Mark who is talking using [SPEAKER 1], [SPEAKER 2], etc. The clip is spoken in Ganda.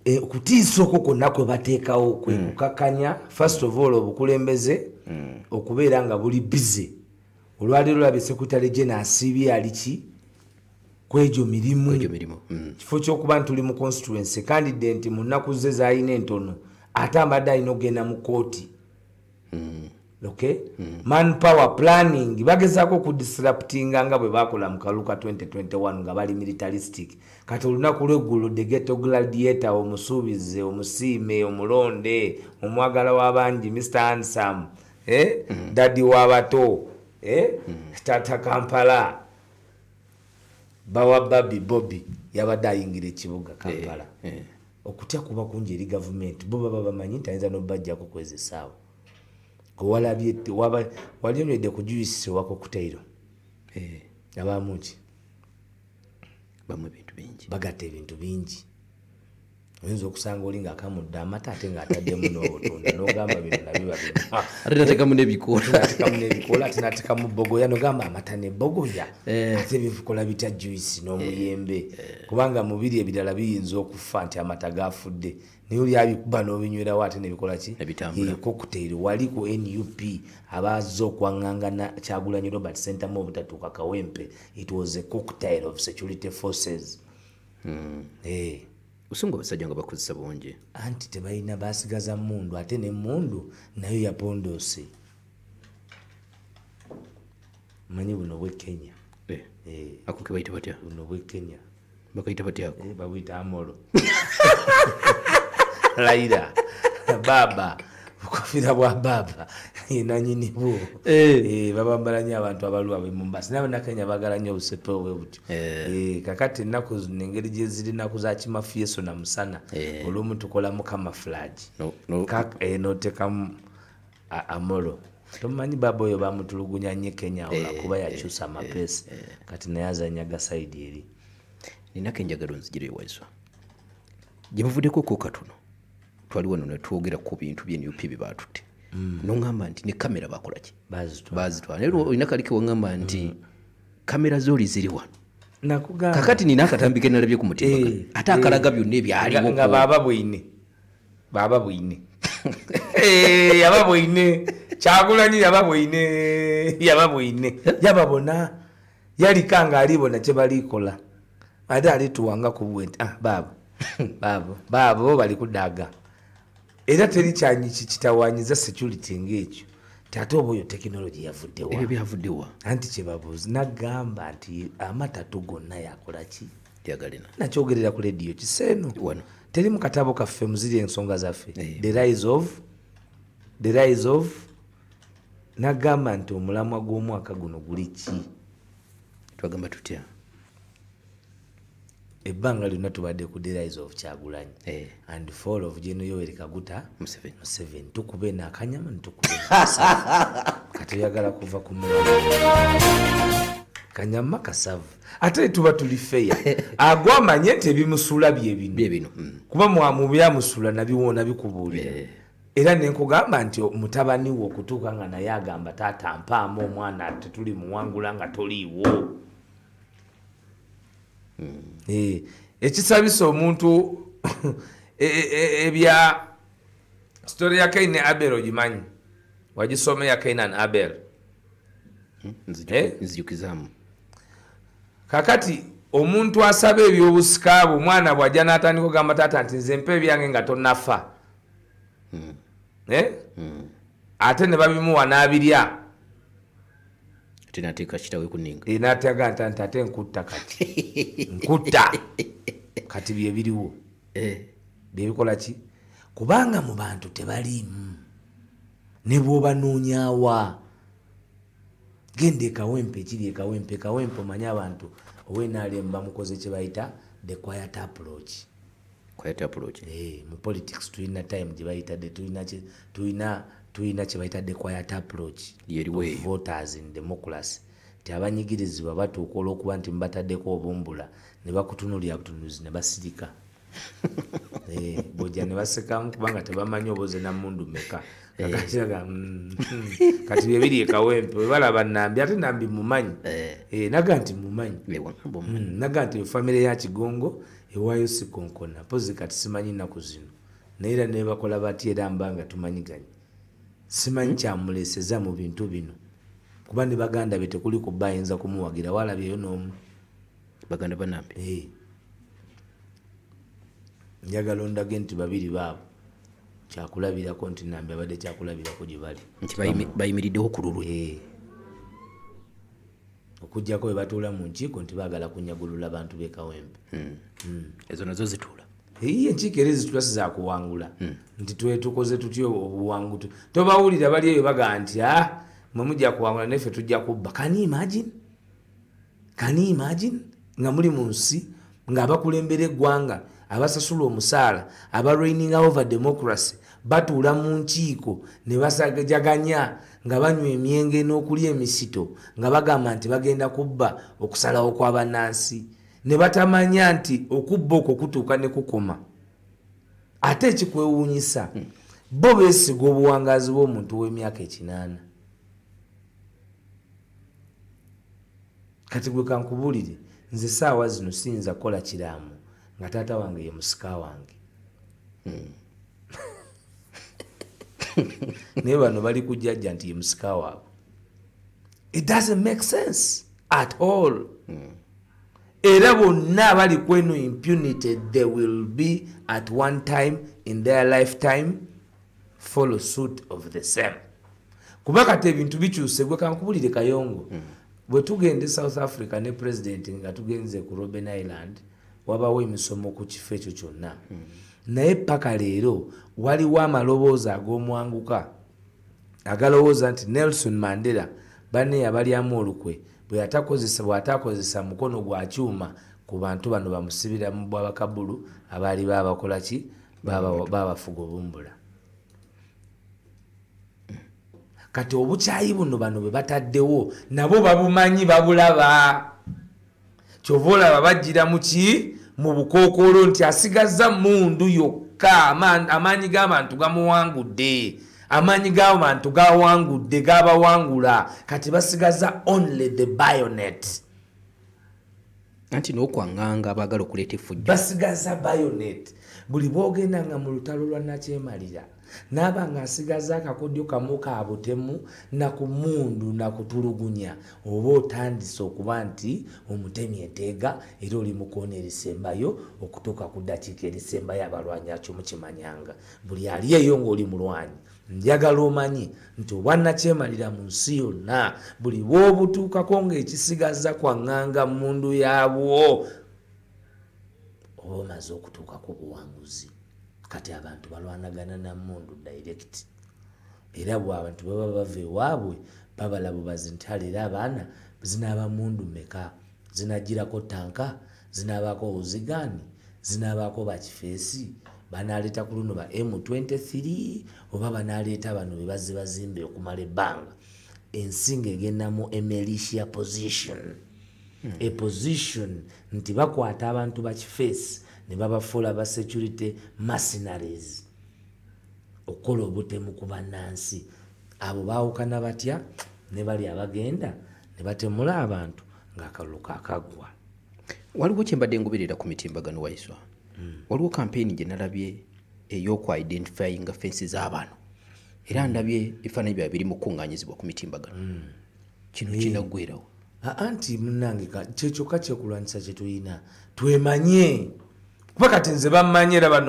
[SPEAKER 1] okutiisa okwo kwonna kwe bateekawo kwe kukakanya first of all obukulembeze okubeera nga buli bize. Olwaleero labe sekretary general asiibye aliki kwejo mirimu kifo kyokuba tuli mu constituency candidate mu nnaku ze zaalina entono ate ambadde alina okugenda mu kooti. Okay? Manpower planning bagezaako okudisruptinga nga bwe bakola mu kaluka 2021 nga bali militaristic. Kati olunaku lw'eggulo the ghetto gladiator omusuubize omusiime omulonde omwagala w'abangi Mr. Handsome dadi w'abato Tata Kampala bawa babi Bobby yabadde ayingira ekibuga Kampala. Okutya kuba kungi eri gavumenti bo baba bamanyi nti ayinza n'obbajjako kwezi essaawa. Walabye wali onywedde ku juice wako kutairo abaamu ki bagatta ebintu bingi. Oyinza okusanga oli ng'akamudde amata ate ng'ataddemu n'obutunda n'ogamba bino nabiba
[SPEAKER 2] ate natekamu n'ebikoola
[SPEAKER 1] ate natekamu bogoya n'ogamba amata ne bogoya ate bikola bitya juice n'omuyembe kubanga mubiri ebirala biyinza okufa nti amata gafudde naye oli abikuba n'obinywerawo ate nebikola ki cocktail. Wali ku NUP abazze okwaŋŋanga Kyagulanyi Robert Center mu obutatuuka Kawempe. It was a cocktail of security forces.
[SPEAKER 2] Usungu abasajja nga bakozesa bungi
[SPEAKER 1] anti tebalina basigaza mundu ate ne mundu nayo yapondose. Manyi buno bwe Kenya
[SPEAKER 2] ako ke bayita batya
[SPEAKER 1] buno bwe Kenya
[SPEAKER 2] bakayita batya ako
[SPEAKER 1] babuyita Amolo Laira baba bukofira bwa baba nanyini bwo babambala nnyo abantu abalwa ab'e Mombasa n'abana Kenya bagala nnyo obusepe obwe butyo. Kakati ennaku zino engeri gye ziri nnaku za kimafyeso na musana olumu tukolamu camouflage n'otekamu Amolo. Tomanyi baba oyo bamutulugunya nnyo Kenya olwakuba yakyusa amapeesi kati naye azanya gasaidi eri.
[SPEAKER 2] Ninako enjagalo nzigire ewaiswa gye bavuddeko ko katono twali wano ne twogera ku bintu by'NUP bye baatutte n'oŋŋamba nti ne kamera bakola ki bazitwala naye olina kalike waŋŋamba nti kamera zooli ziri wano kakati nina akatambi ke nalabye ku mutima ate akalaga byonna ebyaliwo
[SPEAKER 1] nga baba bwine yaba bwine Kyagulanyi yaba bwine yababona yalikanga alibona kye balikola ate alituwanga ku bwe babo bali kudaga era teri kyanyi kitawanyiza security ng'ekyo ate oba oyo tekinologi
[SPEAKER 2] yavuddewa
[SPEAKER 1] anti kye babuuzi nagamba nti amatatu gonna yakola ki
[SPEAKER 2] yagalina
[SPEAKER 1] nakyogerera ku lediyo kiseeno teri mu katabo kaffe muziri ensonga zaffe the rise of nagamba nti omulamwa gw'omwaka guno guli ki
[SPEAKER 2] twagamba tutya
[SPEAKER 1] ebbanga lyonna tubadde ku the rise of Kyagulanyi and fall of General Yoweri Kaguta Museveni tukube n'akanyama netukube kati oyagala kuva ku kanyama kasavu ate tuba tuli feya agwamanye nti ebimusula bye bino kuba mu byamusula nabiwona bikubuulira era nenkugamba nti mutabani wo okutuuka nga naye agamba taata mpaamu omwana tetuli muwangula nga toliiwo. Ekisabisa omuntu ebya story ya Cain ne Abel ogimanyi wagisome ya Cain and Abel
[SPEAKER 2] nzijukizamu
[SPEAKER 1] kakati omuntu asaba ebyobusika omwana bwajja n'atandika okugamba taata nti nze mpa ebyange nga tonnafa ate ne babimuwa n'abirya
[SPEAKER 2] tinateeka kitawe kuninga
[SPEAKER 1] n'atega nti ate nkutta kati bye biriwo byebikola ki kubanga mu bantu tebaliimu ne bw'obanoonyaawa genda ekawempe ekiri ekawempe omanyi abantu owenaalemu bamukoze kye bayita the quiet approach. Mu politics tulina time gye bayita tulina kye bayita the quiet approach of voters in democracy ti abanyigirizibwa batuuka olw'okuba nti mubataddeko obumbula ne bakutunulira butunuzi ne basirika bojja ne basekamu kubanga tebamanyi oboze namundu meka kakakiraga kati byebiri ekawempe webalaba nambi ate nambi mumanyi naga nti mumanyi naga nti famire ya Kigongo ewaayo sikonkona pozi kati simanyi nnaku zino naye era ne bakola batya era mbanga tumanyiganye simanyi kyamuleseza mu bintu bino kuba ne baganda be tekuli kuba ayinza kumuwagira walabyeyo n'omu
[SPEAKER 2] baganda banambe
[SPEAKER 1] njagala ondage nti babiri baabo kyakulabirako nti nambe abadde kyakulabirako gye bali
[SPEAKER 2] nti bayimiriddeho ku lulwe
[SPEAKER 1] okujjako bwe batuula mu nkiiko nti baagala kunyagulula abantu b'e Kawempe
[SPEAKER 2] ezo nazo zituula
[SPEAKER 1] enkiiko era ezitula sizakuwangula nti twetukoze tutya obuwangu tobawulira bali eyo bagaa nti mwe mujja kuwangula naffe tujja kubba can you imagine nga muli mu nsi ng'abakulembera eggwanga abasasula omusaala aba reigning over democracy batuula mu nkiiko ne basajaganya nga banywa emyenge n'okulya emisito nga bagamba nti bagenda kubba okusalawo kw'abannansi ne batamanya nti okubba okwo kutuuka ne kukoma ate ekikwewuunyisa bo beesiga obuwangazi bw'omuntu w'emyaka 8 kati gwe kankubuulire nze saawa zino siyinza kukola kiraamu nga taata wange ye musika wange naye bano bali kujjajja nti ye musika waabwe. It doesn't make sense at all. Era bonna bali kweno impunity, they will be at one time in their lifetime follow suit of the same. Kuba kati ebintu bikyuse gwe kankubulire Kayongo bwe tugende South Africa ne president nga tugenze ku Robben Island wabawo emisomo ku kifo ekyo kyonna naye paka leero waliwo amaloboozi ag'omwanguka agalowooza nti Nelson Mandela banne abalyamu olukwe bwe atakozesa mukono gwa kyuma ku bantu bano bamusibira mu bwabakabulu abaali babakola ki babafuga obumbula. Kati obukyayi buno bano bwe bataddewo nabo babumanyi babulaba kyova olaba bajjira mu ki mu bukookolo nti asigazza mundu yokka amaanyi g'abantu gamuwangudde amaanyi g'abantu gawangudde gabawangula kati basigaza only the bayonet
[SPEAKER 2] anti n'okwaŋŋanga abaagala okuleeta effujjo
[SPEAKER 1] basigaza bayonet buli bwogenda nga mu lutalo lwa Nakyemalira naba nga asigaza akakodyo kamu ka butemu na ku mundu na kutulugunya oba otandise okuba nti omutemi enteega era oli mu koona erisembayo okutuuka ku ddakiika erisembayo abalwanyi akyo mukimanyanga buli ali eyo ng'oli mulwanyi njagala omanyi nti obwa Nakyemalira mu nsi yonna buli bw'obutuukako ng'ekisigaza kwaŋŋanga mundu yaabwo oba omaze okutuuka ku buwanguzi kati abantu balwanagana na mundu direct era bw'abantu baba bava ewaabwe babala bubazi nti halera abaana zinaaba mundu meka zinagirako tanka zinaabako uzigani zinaabako bakifeesi banaleeta ku luno ba M23 oba banaleeta bano be bazze bazimbe okumala ebbanga ensinga egendamu emilitia position a position nti bakwata abantu bakifeesi ne babafuula ba security mercenaries okukola obutemu ku bannansi abo baawukana batya ne bali abagenda ne batemula abantu ng'akalulu kaakaggwa.
[SPEAKER 2] Waliwo kye mbadde ngoberera ku mitimbagano Waiswa waliwo campaign gye nalabye ey'okwidentifyinga fensi z'abantu era ndabye ebifaananyi byabwe biri mu kukuŋŋaanyizibwa ku mitimbagano kino kinaggweerawo
[SPEAKER 1] anti munnange kyekyo ka kyekulwanyisa kye tulina twemanye kuba kati nze bammanye era bano